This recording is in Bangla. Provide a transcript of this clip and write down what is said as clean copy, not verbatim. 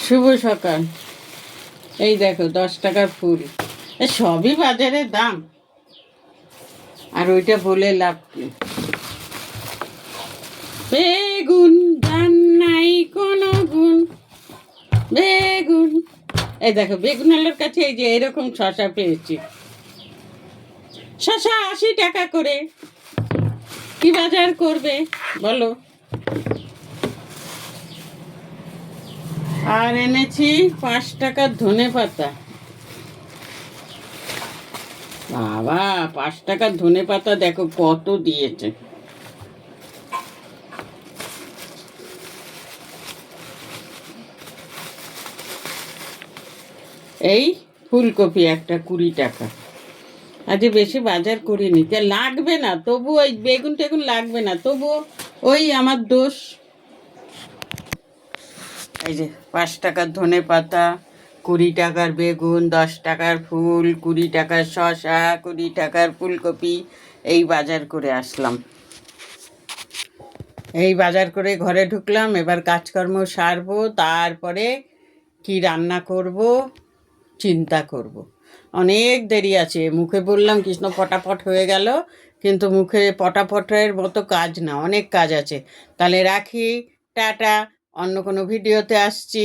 শুভ সকাল। এই দেখো 10 টাকার ফুল, সবই বাজারের দাম, আর ওইটা বলে লাভ কি? বেগুন দাম নাই কোনো গুণ, বেগুন। এই দেখো বেগুনালার কাছে এই যে এরকম শশা পেয়েছি, শশা 80 টাকা করে। কি বাজার করবে বলো? আর এনেছি 5 টাকার ধনে পাতা। বাবা, 5 টাকার ধনে পাতা দেখো কত দিয়েছে। এই ফুলকপি একটা 20 টাকা। আজ বেশি বাজার করিনি, তা লাগবে না তবু, ওই বেগুন টেগুন লাগবে না তবুও ওই আমার দোষ। এই যে 5 টাকার ধনে পাতা, 20 টাকার বেগুন, 10 টাকার ফুল, 20 টাকার শশা, 20 টাকার ফুলকপি, এই বাজার করে আসলাম। এই বাজার করে ঘরে ঢুকলাম, এবার কাজকর্ম সারবো, তারপরে কি রান্না করব চিন্তা করব। অনেক দেরি আছে, মুখে বললাম কৃষ্ণ পটাপট হয়ে গেল, কিন্তু মুখে পটাপটের মতো কাজ না, অনেক কাজ আছে। তাহলে রাখি, টাটা, অন্য কোনো ভিডিওতে আসছি।